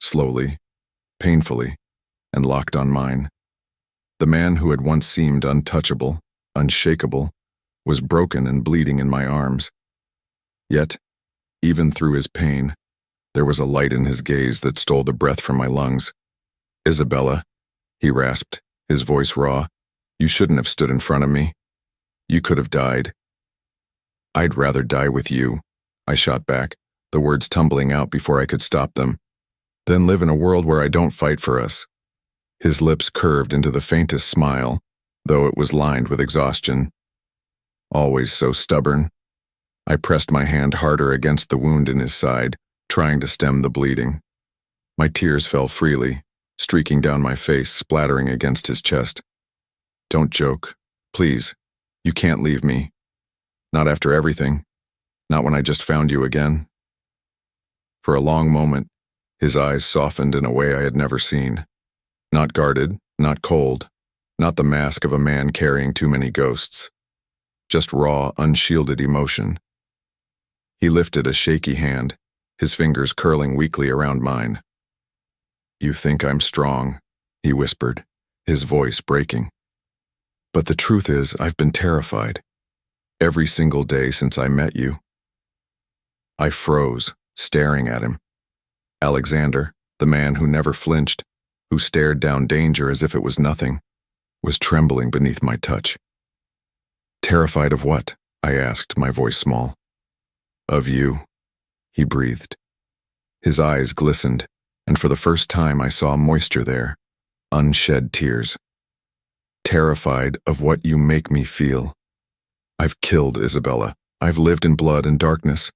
slowly, painfully, and locked on mine. The man who had once seemed untouchable, unshakable, was broken and bleeding in my arms. Yet, even through his pain, there was a light in his gaze that stole the breath from my lungs. Isabella, he rasped, his voice raw, you shouldn't have stood in front of me. You could have died. I'd rather die with you, I shot back, the words tumbling out before I could stop them, than live in a world where I don't fight for us. His lips curved into the faintest smile, though it was lined with exhaustion. Always so stubborn. I pressed my hand harder against the wound in his side, trying to stem the bleeding. My tears fell freely, streaking down my face, splattering against his chest. Don't joke, please. You can't leave me. Not after everything. Not when I just found you again. For a long moment, his eyes softened in a way I had never seen. Not guarded, not cold, not the mask of a man carrying too many ghosts. just raw, unshielded emotion. He lifted a shaky hand, his fingers curling weakly around mine. "You think I'm strong," he whispered, his voice breaking. "But the truth is, I've been terrified. Every single day since I met you." I froze, staring at him. Alexander, the man who never flinched, who stared down danger as if it was nothing, was trembling beneath my touch. "Terrified of what?" I asked, my voice small. "Of you," he breathed. His eyes glistened, and for the first time I saw moisture there, unshed tears. "Terrified of what you make me feel. I've killed Isabella. I've lived in blood and darkness.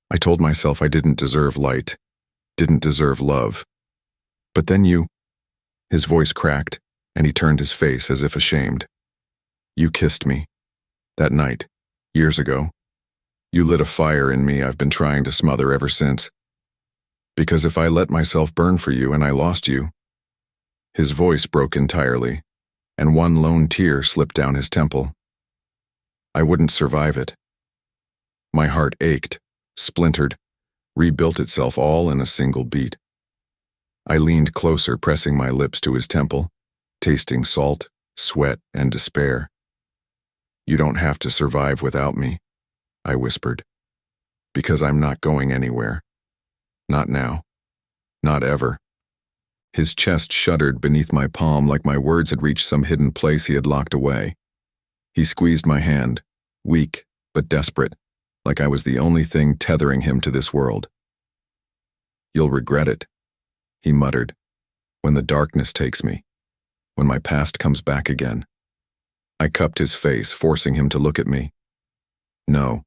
I told myself I didn't deserve light, didn't deserve love. But then you—" His voice cracked, and he turned his face as if ashamed. "You kissed me. That night, years ago. You lit a fire in me I've been trying to smother ever since. Because if I let myself burn for you and I lost you—" His voice broke entirely, and one lone tear slipped down his temple. "I wouldn't survive it." My heart ached, splintered, rebuilt itself all in a single beat. I leaned closer, pressing my lips to his temple, tasting salt, sweat, and despair. "You don't have to survive without me," I whispered, "because I'm not going anywhere. Not now. Not ever." His chest shuddered beneath my palm like my words had reached some hidden place he had locked away. He squeezed my hand, weak but desperate, like I was the only thing tethering him to this world. "You'll regret it," he muttered, "when the darkness takes me, when my past comes back again." I cupped his face, forcing him to look at me. "No.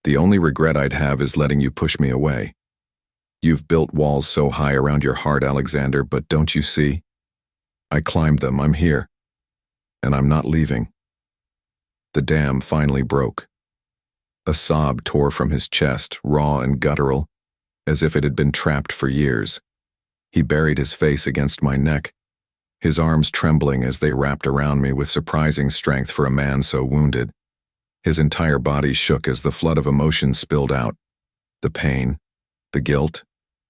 The only regret I'd have is letting you push me away. You've built walls so high around your heart, Alexander, but don't you see? I climbed them, I'm here. And I'm not leaving." The dam finally broke. A sob tore from his chest, raw and guttural, as if it had been trapped for years. He buried his face against my neck, his arms trembling as they wrapped around me with surprising strength for a man so wounded. His entire body shook as the flood of emotion spilled out. The pain, the guilt,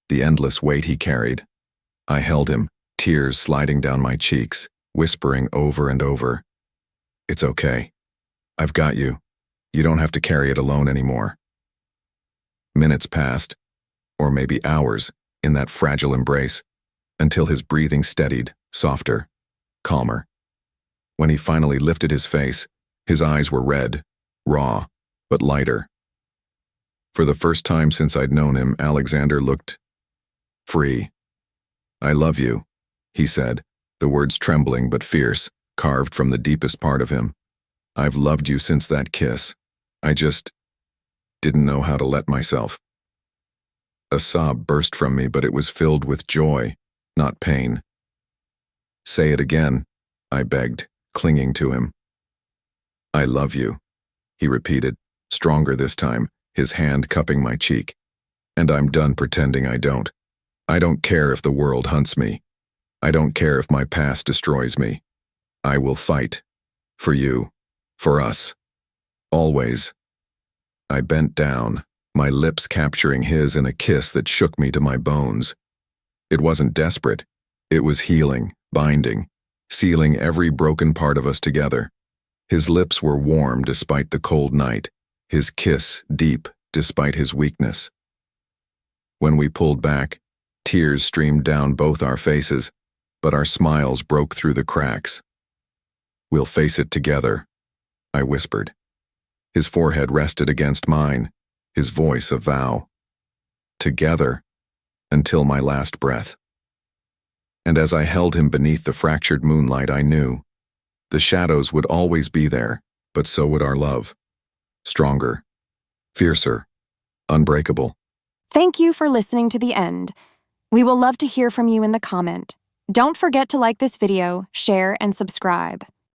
the endless weight he carried. I held him, tears sliding down my cheeks, whispering over and over, "It's okay. I've got you. You don't have to carry it alone anymore." Minutes passed, or maybe hours, in that fragile embrace, until his breathing steadied, softer, calmer. When he finally lifted his face, his eyes were red, raw, but lighter. For the first time since I'd known him, Alexander looked free. "I love you," he said, the words trembling but fierce, carved from the deepest part of him. "I've loved you since that kiss. I just didn't know how to let myself." A sob burst from me, but it was filled with joy, not pain. "Say it again," I begged, clinging to him. "I love you," he repeated, stronger this time, his hand cupping my cheek. "And I'm done pretending I don't. I don't care if the world hunts me. I don't care if my past destroys me. I will fight. For you. For us. Always." I bent down, my lips capturing his in a kiss that shook me to my bones. It wasn't desperate. It was healing, binding, sealing every broken part of us together. His lips were warm despite the cold night, his kiss deep despite his weakness. When we pulled back, tears streamed down both our faces, but our smiles broke through the cracks. "We'll face it together," I whispered. His forehead rested against mine, his voice a vow. "Together, until my last breath." And as I held him beneath the fractured moonlight, I knew the shadows would always be there, but so would our love. Stronger, fiercer, unbreakable. Thank you for listening to the end. We will love to hear from you in the comment. Don't forget to like this video, share, and subscribe.